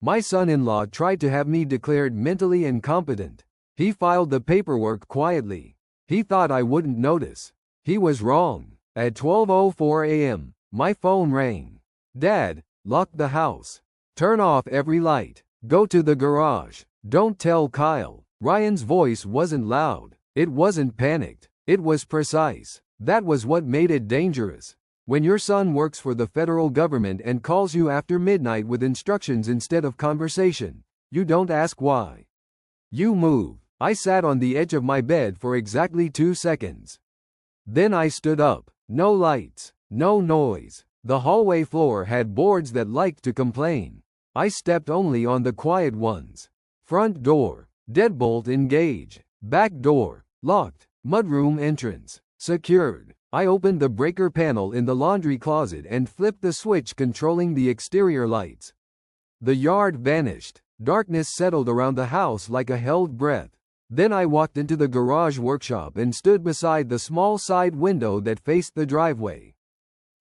My son-in-law tried to have me declared mentally incompetent. He filed the paperwork quietly. He thought I wouldn't notice. He was wrong. At 12:04 a.m., my phone rang. Dad, lock the house. Turn off every light. Go to the garage. Don't tell Kyle. Ryan's voice wasn't loud. It wasn't panicked. It was precise. That was what made it dangerous. When your son works for the federal government and calls you after midnight with instructions instead of conversation, you don't ask why. You move. I sat on the edge of my bed for exactly 2 seconds. Then I stood up. No lights. No noise. The hallway floor had boards that liked to complain. I stepped only on the quiet ones. Front door. Deadbolt engaged. Back door. Locked. Mudroom entrance. Secured. I opened the breaker panel in the laundry closet and flipped the switch controlling the exterior lights. The yard vanished. Darkness settled around the house like a held breath. Then I walked into the garage workshop and stood beside the small side window that faced the driveway.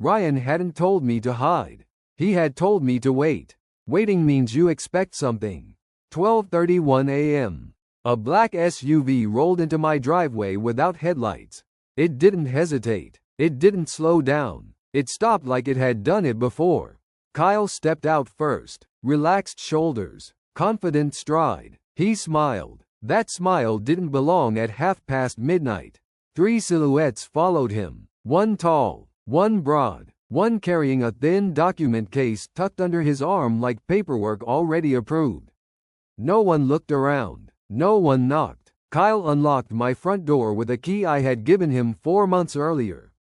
Ryan hadn't told me to hide. He had told me to wait. Waiting means you expect something. 12:31 a.m. A black SUV rolled into my driveway without headlights. It didn't hesitate. It didn't slow down. It stopped like it had done it before. Kyle stepped out first. Relaxed shoulders. Confident stride. He smiled. That smile didn't belong at midnight. 3 silhouettes followed him. One tall, one broad, one carrying a thin document case tucked under his arm like paperwork already approved. No one looked around. No one knocked. Kyle unlocked my front door with a key I had given him 4 months earlier.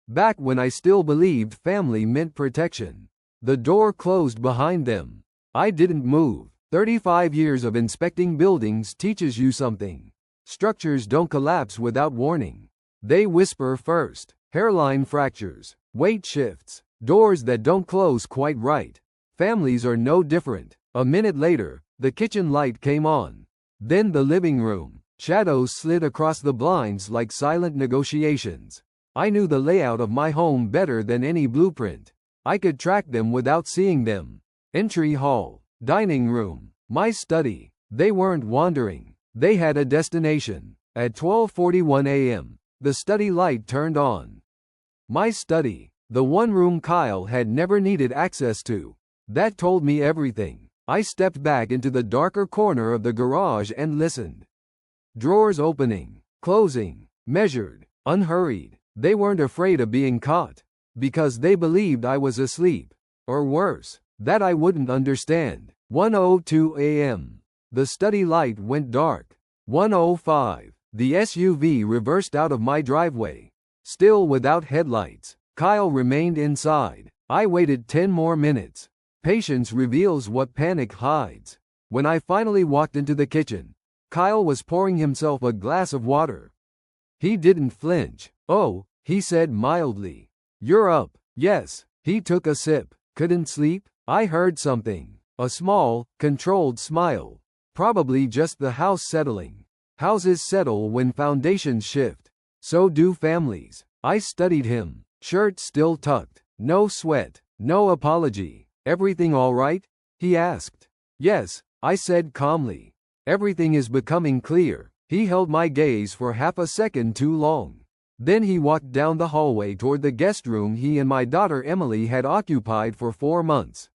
Back when I still believed family meant protection. The door closed behind them. I didn't move. 35 years of inspecting buildings teaches you something. Structures don't collapse without warning. They whisper first. Hairline fractures, weight shifts, doors that don't close quite right. Families are no different. A minute later, the kitchen light came on. Then the living room. Shadows slid across the blinds like silent negotiations. I knew the layout of my home better than any blueprint. I could track them without seeing them. Entry hall. Dining room, my study. They weren't wandering. They had a destination. At 12:41 a.m., the study light turned on. My study, the one room Kyle had never needed access to. That told me everything. I stepped back into the darker corner of the garage and listened. Drawers opening, closing, measured, unhurried. They weren't afraid of being caught. Because they believed I was asleep. Or worse, that I wouldn't understand. 1:02 a.m. The study light went dark. 1:05. The SUV reversed out of my driveway. Still without headlights. Kyle remained inside. I waited 10 more minutes. Patience reveals what panic hides. When I finally walked into the kitchen, Kyle was pouring himself a glass of water. He didn't flinch. "Oh," he said mildly. "You're up." "Yes." He took a sip. "Couldn't sleep?" I heard something. A small, controlled smile. Probably just the house settling. Houses settle when foundations shift. So do families. I studied him. Shirt still tucked. No sweat. No apology. "Everything all right?" he asked. "Yes," I said calmly. "Everything is becoming clear." He held my gaze for half a second too long. Then he walked down the hallway toward the guest room he and my daughter Emily had occupied for 4 months.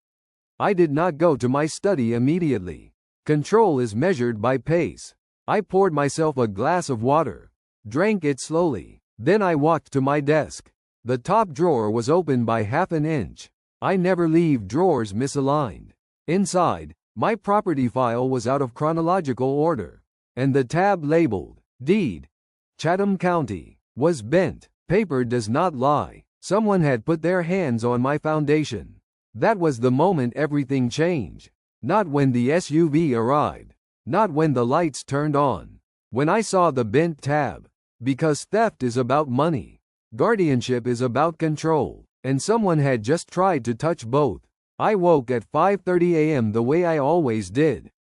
I did not go to my study immediately. Control is measured by pace. I poured myself a glass of water, drank it slowly. Then I walked to my desk. The top drawer was open by half an inch. I never leave drawers misaligned. Inside, my property file was out of chronological order, and the tab labeled Deed, Chatham County, was bent. Paper does not lie. Someone had put their hands on my foundation. That was the moment everything changed. Not when the SUV arrived. Not when the lights turned on. When I saw the bent tab. Because theft is about money. Guardianship is about control. And someone had just tried to touch both. I woke at 5:30 a.m. the way I always did.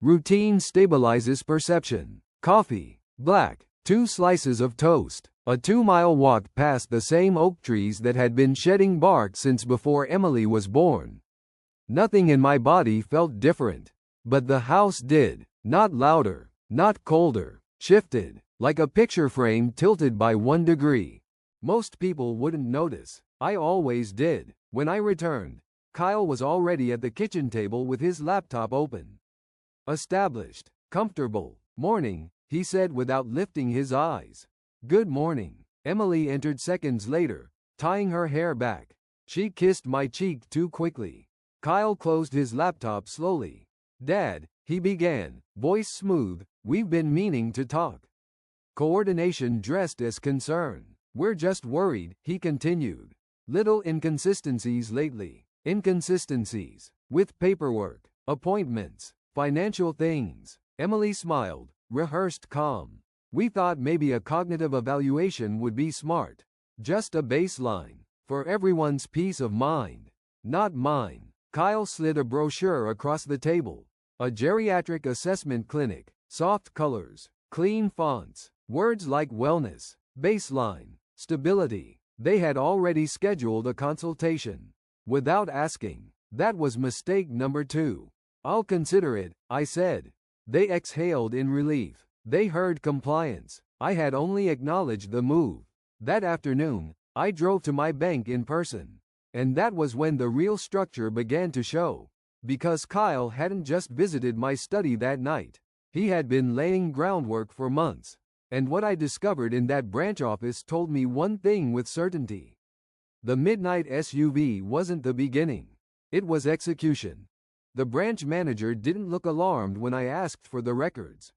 Routine stabilizes perception. Coffee. Black. 2 slices of toast. A 2-mile walk past the same oak trees that had been shedding bark since before Emily was born. Nothing in my body felt different. But the house did. Not louder, not colder, shifted, like a picture frame tilted by 1 degree. Most people wouldn't notice. I always did. When I returned, Kyle was already at the kitchen table with his laptop open. Established. Comfortable. Morning, he said without lifting his eyes. Good morning. Emily entered seconds later, tying her hair back. She kissed my cheek too quickly. Kyle closed his laptop slowly. Dad, he began, voice smooth, we've been meaning to talk. Coordination dressed as concern. We're just worried, he continued. Little inconsistencies lately. Inconsistencies. With paperwork, appointments, financial things. Emily smiled, rehearsed calm. We thought maybe a cognitive evaluation would be smart. Just a baseline. For everyone's peace of mind. Not mine. Kyle slid a brochure across the table. A geriatric assessment clinic. Soft colors. Clean fonts. Words like wellness. Baseline. Stability. They had already scheduled a consultation. Without asking. That was mistake number 2. I'll consider it, I said. They exhaled in relief. They heard compliance. I had only acknowledged the move. That afternoon, I drove to my bank in person. And that was when the real structure began to show. Because Kyle hadn't just visited my study that night. He had been laying groundwork for months. And what I discovered in that branch office told me one thing with certainty. The midnight SUV wasn't the beginning. It was execution. The branch manager didn't look alarmed when I asked for the records.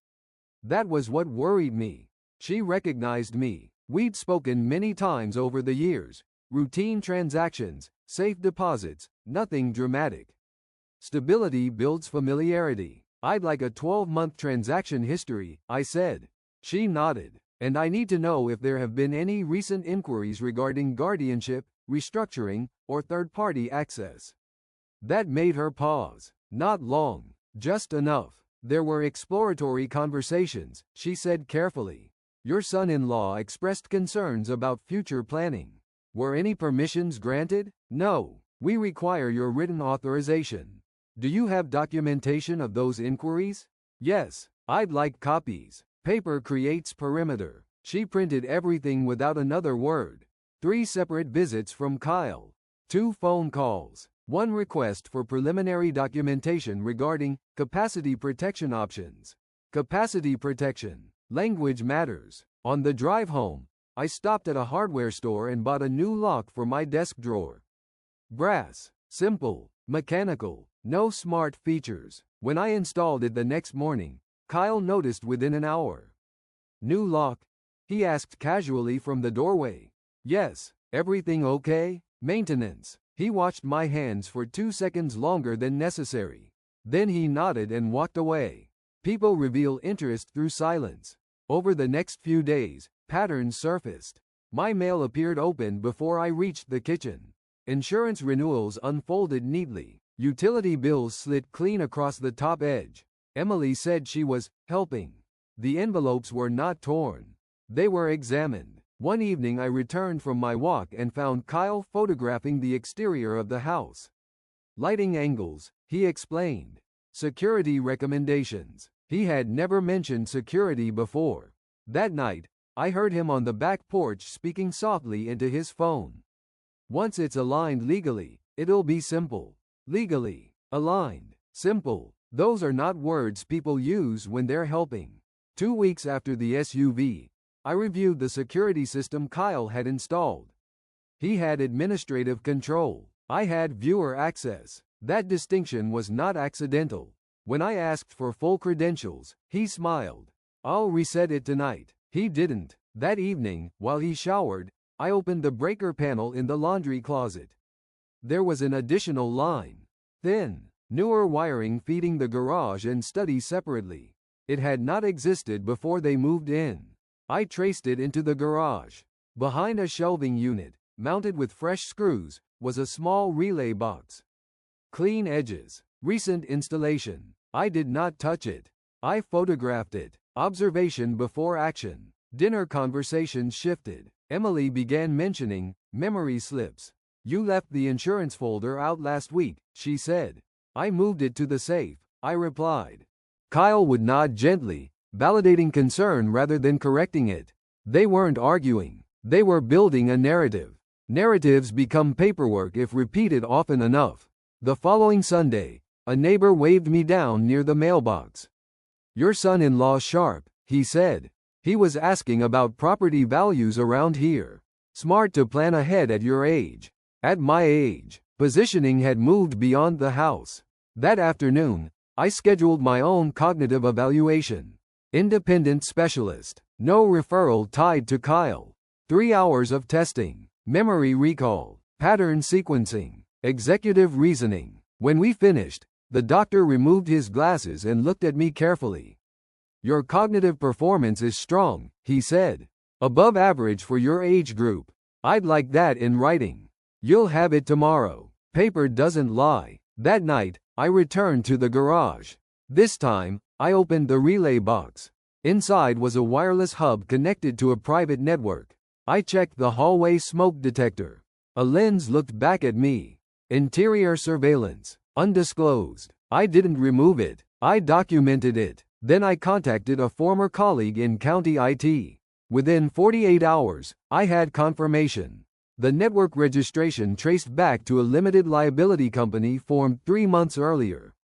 That was what worried me. She recognized me. We'd spoken many times over the years. Routine transactions, safe deposits, nothing dramatic. Stability builds familiarity. I'd like a 12-month transaction history, I said. She nodded. And I need to know if there have been any recent inquiries regarding guardianship, restructuring, or third-party access. That made her pause. Not long. Just enough. There were exploratory conversations, she said carefully. Your son-in-law expressed concerns about future planning. Were any permissions granted? No. We require your written authorization. Do you have documentation of those inquiries? Yes. I'd like copies. Paper creates perimeter. She printed everything without another word. 3 separate visits from Kyle. 2 phone calls. 1 request for preliminary documentation regarding capacity protection options. Capacity protection. Language matters. On the drive home, I stopped at a hardware store and bought a new lock for my desk drawer. Brass. Simple. Mechanical. No smart features. When I installed it the next morning, Kyle noticed within an hour. New lock? He asked casually from the doorway. Yes. Everything okay? Maintenance. He watched my hands for 2 seconds longer than necessary. Then he nodded and walked away. People reveal interest through silence. Over the next few days, patterns surfaced. My mail appeared open before I reached the kitchen. Insurance renewals unfolded neatly. Utility bills slid clean across the top edge. Emily said she was helping. The envelopes were not torn. They were examined. One evening I returned from my walk and found Kyle photographing the exterior of the house. Lighting angles, he explained. Security recommendations. He had never mentioned security before. That night, I heard him on the back porch speaking softly into his phone. Once it's aligned legally, it'll be simple. Legally, aligned, simple. Those are not words people use when they're helping. 2 weeks after the SUV, I reviewed the security system Kyle had installed. He had administrative control. I had viewer access. That distinction was not accidental. When I asked for full credentials, he smiled. I'll reset it tonight. He didn't. That evening, while he showered, I opened the breaker panel in the laundry closet. There was an additional line. Thin, newer wiring feeding the garage and study separately. It had not existed before they moved in. I traced it into the garage. Behind a shelving unit, mounted with fresh screws, was a small relay box. Clean edges. Recent installation. I did not touch it. I photographed it. Observation before action. Dinner conversations shifted. Emily began mentioning memory slips. You left the insurance folder out last week, she said. I moved it to the safe, I replied. Kyle would nod gently, validating concern rather than correcting it. They weren't arguing. They were building a narrative. Narratives become paperwork if repeated often enough. The following Sunday, a neighbor waved me down near the mailbox. Your son-in-law's sharp, he said. He was asking about property values around here. Smart to plan ahead at your age. At my age, positioning had moved beyond the house. That afternoon, I scheduled my own cognitive evaluation. Independent specialist. No referral tied to Kyle. 3 hours of testing. Memory recall. Pattern sequencing. Executive reasoning. When we finished, the doctor removed his glasses and looked at me carefully. Your cognitive performance is strong, he said. Above average for your age group. I'd like that in writing. You'll have it tomorrow. Paper doesn't lie. That night, I returned to the garage. This time, I opened the relay box. Inside was a wireless hub connected to a private network. I checked the hallway smoke detector. A lens looked back at me. Interior surveillance. Undisclosed. I didn't remove it. I documented it. Then I contacted a former colleague in county IT. Within 48 hours, I had confirmation. The network registration traced back to a limited liability company formed 3 months earlier.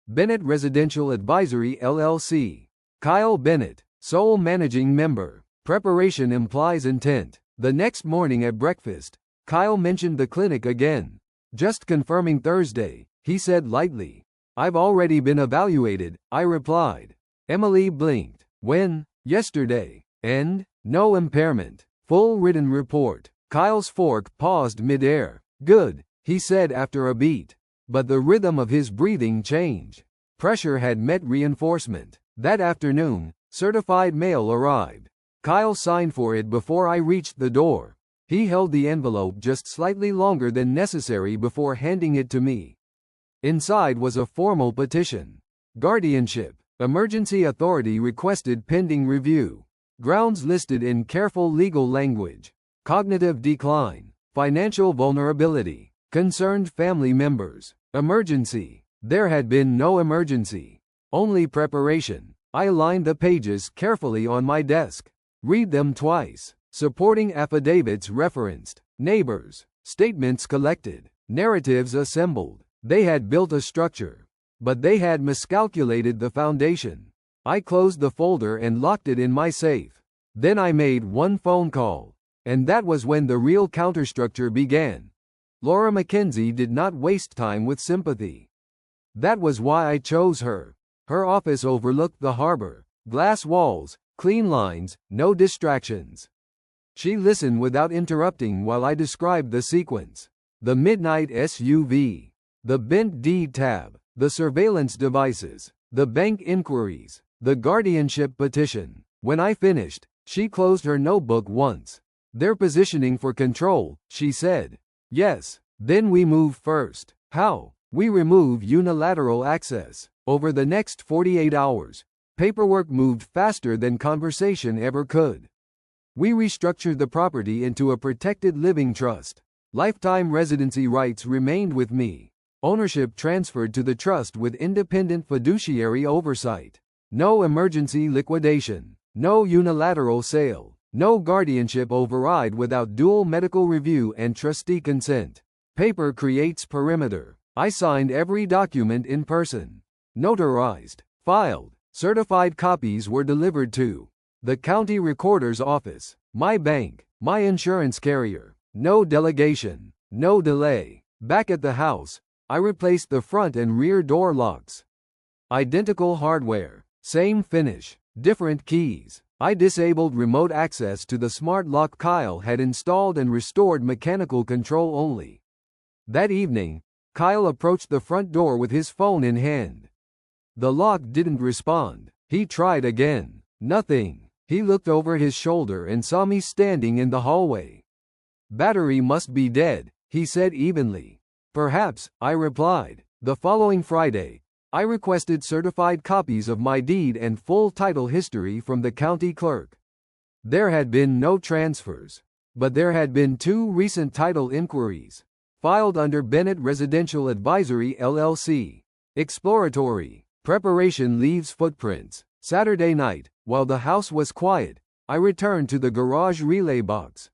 Bennett Residential Advisory LLC. Kyle Bennett, sole managing member. Preparation implies intent. The next morning at breakfast, Kyle mentioned the clinic again. Just confirming Thursday, he said lightly. I've already been evaluated, I replied. Emily blinked. When? Yesterday. And? No impairment. Full written report. Kyle's fork paused midair. Good, he said after a beat. But the rhythm of his breathing changed. Pressure had met reinforcement. That afternoon, certified mail arrived. Kyle signed for it before I reached the door. He held the envelope just slightly longer than necessary before handing it to me. Inside was a formal petition. Guardianship. Emergency authority requested pending review. Grounds listed in careful legal language. Cognitive decline. Financial vulnerability. Concerned family members. Emergency. There had been no emergency. Only preparation. I lined the pages carefully on my desk. Read them twice. Supporting affidavits referenced. Neighbors. Statements collected. Narratives assembled. They had built a structure. But they had miscalculated the foundation. I closed the folder and locked it in my safe. Then I made one phone call. And that was when the real counterstructure began. Laura Mackenzie did not waste time with sympathy. That was why I chose her. Her office overlooked the harbor. Glass walls, clean lines, no distractions. She listened without interrupting while I described the sequence. The midnight SUV. The bent deed tab. The surveillance devices. The bank inquiries. The guardianship petition. When I finished, she closed her notebook once. They're positioning for control, she said. Yes. Then we move first. How? We remove unilateral access. Over the next 48 hours, paperwork moved faster than conversation ever could. We restructured the property into a protected living trust. Lifetime residency rights remained with me. Ownership transferred to the trust with independent fiduciary oversight. No emergency liquidation. No unilateral sale. No guardianship override without dual medical review and trustee consent. Paper creates perimeter. I signed every document in person. Notarized. Filed. Certified copies were delivered to the county recorder's office, my bank, my insurance carrier. No delegation. No delay. Back at the house, I replaced the front and rear door locks. Identical hardware. Same finish. Different keys. I disabled remote access to the smart lock Kyle had installed and restored mechanical control only. That evening, Kyle approached the front door with his phone in hand. The lock didn't respond. He tried again. Nothing. He looked over his shoulder and saw me standing in the hallway. Battery must be dead, he said evenly. Perhaps, I replied. The following Friday, I requested certified copies of my deed and full title history from the county clerk. There had been no transfers, but there had been 2 recent title inquiries. Filed under Bennett Residential Advisory LLC. Exploratory. Preparation leaves footprints. Saturday night, while the house was quiet, I returned to the garage relay box.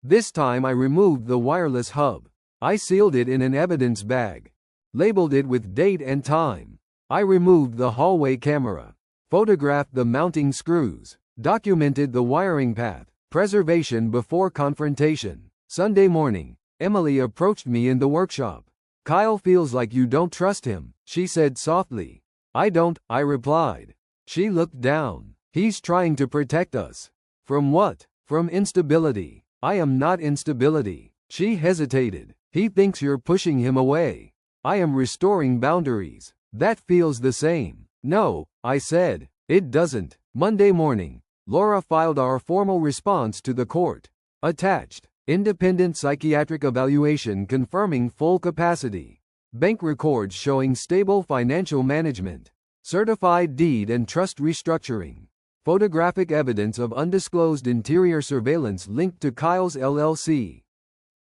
This time I removed the wireless hub. I sealed it in an evidence bag. Labeled it with date and time. I removed the hallway camera. Photographed the mounting screws. Documented the wiring path. Preservation before confrontation. Sunday morning, Emily approached me in the workshop. "Kyle feels like you don't trust him," she said softly. "I don't," I replied. She looked down. "He's trying to protect us." "From what?" "From instability." "I am not instability." She hesitated. "He thinks you're pushing him away." "I am restoring boundaries." "That feels the same." "No," I said. "It doesn't." Monday morning, Laura filed our formal response to the court. Attached. Independent psychiatric evaluation confirming full capacity. Bank records showing stable financial management. Certified deed and trust restructuring. Photographic evidence of undisclosed interior surveillance linked to Kyle's LLC.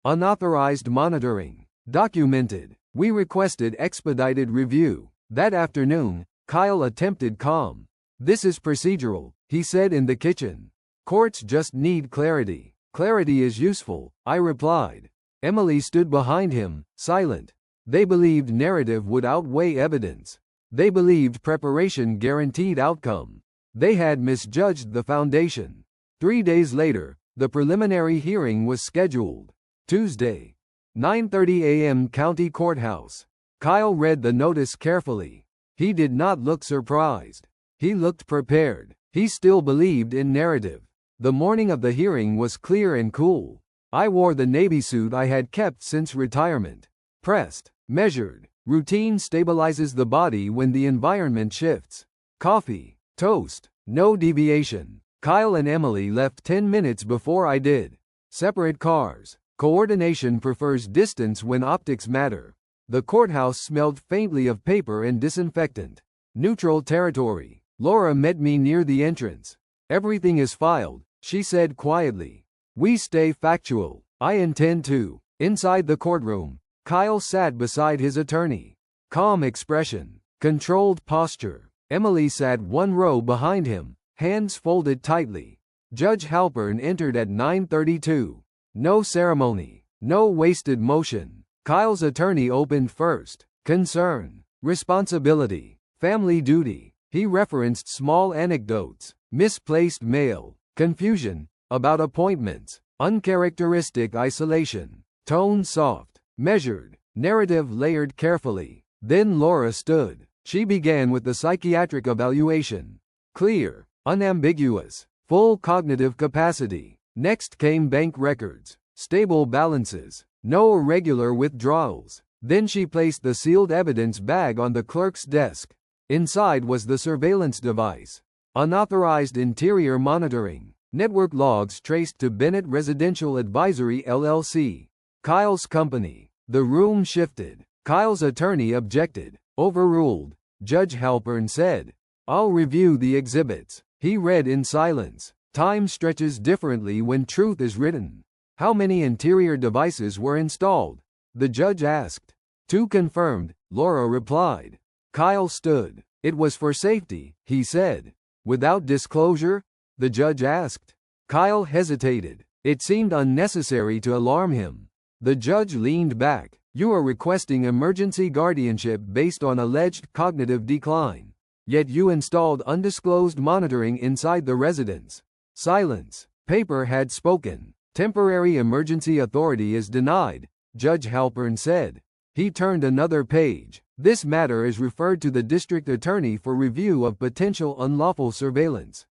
Unauthorized monitoring. Documented. We requested expedited review. That afternoon, Kyle attempted calm. "This is procedural," he said in the kitchen. "Courts just need clarity." "Clarity is useful," I replied. Emily stood behind him, silent. They believed narrative would outweigh evidence. They believed preparation guaranteed outcome. They had misjudged the foundation. 3 days later, the preliminary hearing was scheduled. Tuesday, 9:30 a.m. County Courthouse. Kyle read the notice carefully. He did not look surprised. He looked prepared. He still believed in narrative. The morning of the hearing was clear and cool. I wore the navy suit I had kept since retirement. Pressed, measured. Routine stabilizes the body when the environment shifts. Coffee, toast, no deviation. Kyle and Emily left 10 minutes before I did. Separate cars. Coordination prefers distance when optics matter. The courthouse smelled faintly of paper and disinfectant. Neutral territory. Laura met me near the entrance. "Everything is filed," she said quietly. "We stay factual." "I intend to." Inside the courtroom, Kyle sat beside his attorney. Calm expression. Controlled posture. Emily sat one row behind him, hands folded tightly. Judge Halpern entered at 9:32. No ceremony. No wasted motion. Kyle's attorney opened first. Concern. Responsibility. Family duty. He referenced small anecdotes. Misplaced mail. Confusion. About appointments. Uncharacteristic isolation. Tone soft. Measured. Narrative layered carefully. Then Laura stood. She began with the psychiatric evaluation. Clear. Unambiguous. Full cognitive capacity. Next came bank records. Stable balances. No irregular withdrawals. Then she placed the sealed evidence bag on the clerk's desk. Inside was the surveillance device. Unauthorized interior monitoring. Network logs traced to Bennett Residential Advisory LLC. Kyle's company. The room shifted. Kyle's attorney objected. Overruled. Judge Halpern said, "I'll review the exhibits." He read in silence. Time stretches differently when truth is written. "How many interior devices were installed?" the judge asked. "2 confirmed," Laura replied. Kyle stood. "It was for safety," he said. "Without disclosure?" the judge asked. Kyle hesitated. It seemed unnecessary to alarm him. The judge leaned back. "You are requesting emergency guardianship based on alleged cognitive decline. Yet you installed undisclosed monitoring inside the residence." Silence. Paper had spoken. "Temporary emergency authority is denied," Judge Halpern said. He turned another page. "This matter is referred to the district attorney for review of potential unlawful surveillance."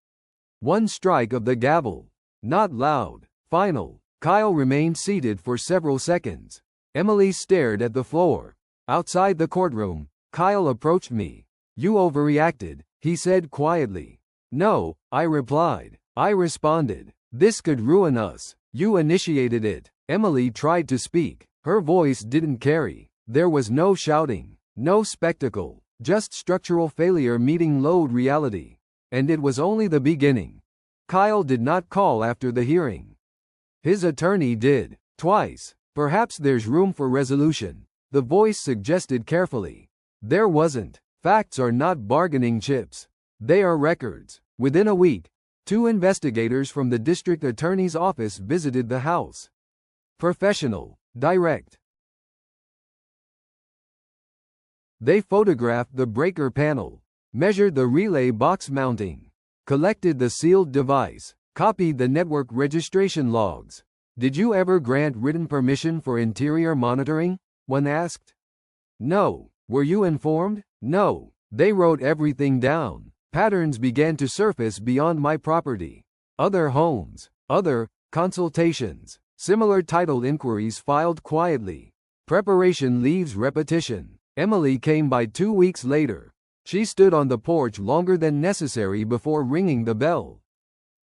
One strike of the gavel. Not loud. Final. Kyle remained seated for several seconds. Emily stared at the floor. Outside the courtroom, Kyle approached me. "You overreacted," he said quietly. "No," I replied. "I responded. This could ruin us. You initiated it." Emily tried to speak. Her voice didn't carry. There was no shouting, no spectacle, just structural failure meeting load reality. And it was only the beginning. Kyle did not call after the hearing. His attorney did. Twice. Perhaps there's room for resolution, the voice suggested carefully. There wasn't. Facts are not bargaining chips. They are records. Within a week, 2 investigators from the district attorney's office visited the house. Professional. Direct. They photographed the breaker panel, measured the relay box mounting, collected the sealed device, copied the network registration logs. Did you ever grant written permission for interior monitoring? One asked. No. Were you informed? No. They wrote everything down. Patterns began to surface beyond my property. Other homes. Other consultations. Similar title inquiries filed quietly. Preparation leaves repetition. Emily came by 2 weeks later. She stood on the porch longer than necessary before ringing the bell.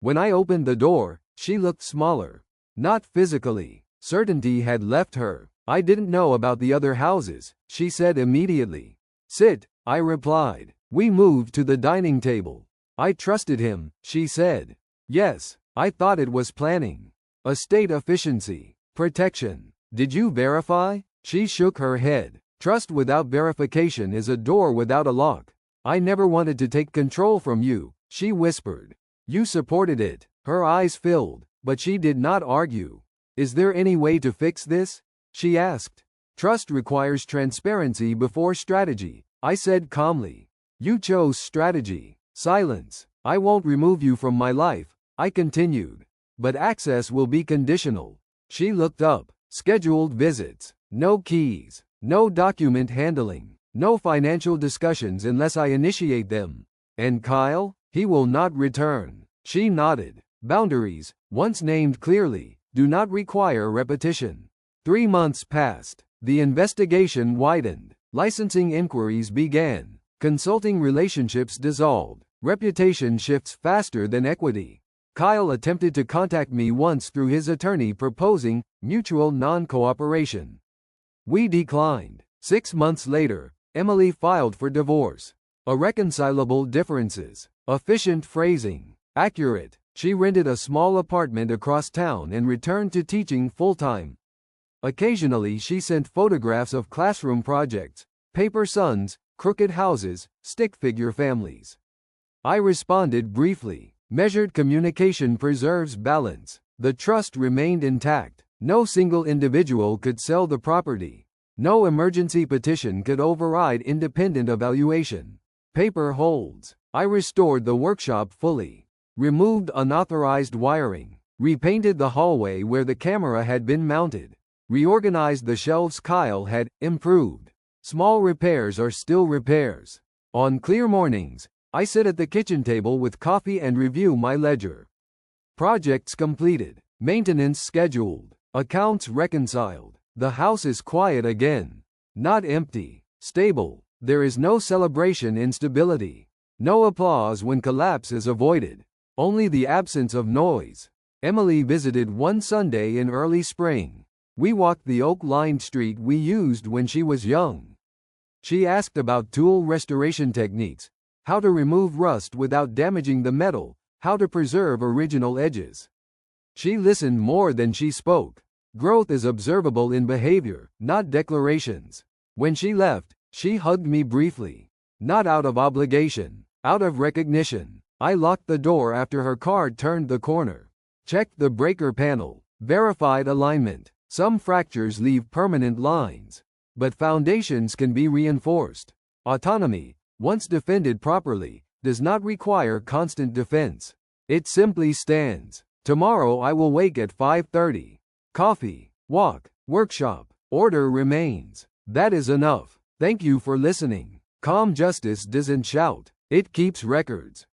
When I opened the door, she looked smaller. Not physically. Certainty had left her. I didn't know about the other houses, she said immediately. Sit, I replied. We moved to the dining table. I trusted him, she said. Yes, I thought it was planning. Estate efficiency. Protection. Did you verify? She shook her head. Trust without verification is a door without a lock. I never wanted to take control from you, she whispered. You supported it. Her eyes filled, but she did not argue. Is there any way to fix this? She asked. Trust requires transparency before strategy, I said calmly. You chose strategy. Silence. I won't remove you from my life, I continued. But access will be conditional. She looked up. Scheduled visits. No keys. No document handling. No financial discussions unless I initiate them. And Kyle? He will not return. She nodded. Boundaries, once named clearly, do not require repetition. 3 months passed. The investigation widened. Licensing inquiries began. Consulting relationships dissolved. Reputation shifts faster than equity. Kyle attempted to contact me once through his attorney proposing mutual non-cooperation. We declined. 6 months later, Emily filed for divorce. Irreconcilable differences. Efficient phrasing. Accurate. She rented a small apartment across town and returned to teaching full-time. Occasionally she sent photographs of classroom projects, paper sons, crooked houses, stick-figure families. I responded briefly. Measured communication preserves balance. The trust remained intact. No single individual could sell the property. No emergency petition could override independent evaluation. Paper holds. I restored the workshop fully. Removed unauthorized wiring. Repainted the hallway where the camera had been mounted. Reorganized the shelves Kyle had improved. Small repairs are still repairs. On clear mornings, I sit at the kitchen table with coffee and review my ledger. Projects completed. Maintenance scheduled. Accounts reconciled. The house is quiet again. Not empty. Stable. There is no celebration in stability. No applause when collapse is avoided. Only the absence of noise. Emily visited one Sunday in early spring. We walked the oak-lined street we used when she was young. She asked about tool restoration techniques, how to remove rust without damaging the metal, how to preserve original edges. She listened more than she spoke. Growth is observable in behavior, not declarations. When she left, she hugged me briefly. Not out of obligation, out of recognition. I locked the door after her car turned the corner. Checked the breaker panel. Verified alignment. Some fractures leave permanent lines. But foundations can be reinforced. Autonomy, once defended properly, does not require constant defense. It simply stands. Tomorrow I will wake at 5:30. Coffee, walk, workshop, order remains. That is enough. Thank you for listening. Calm justice doesn't shout. It keeps records.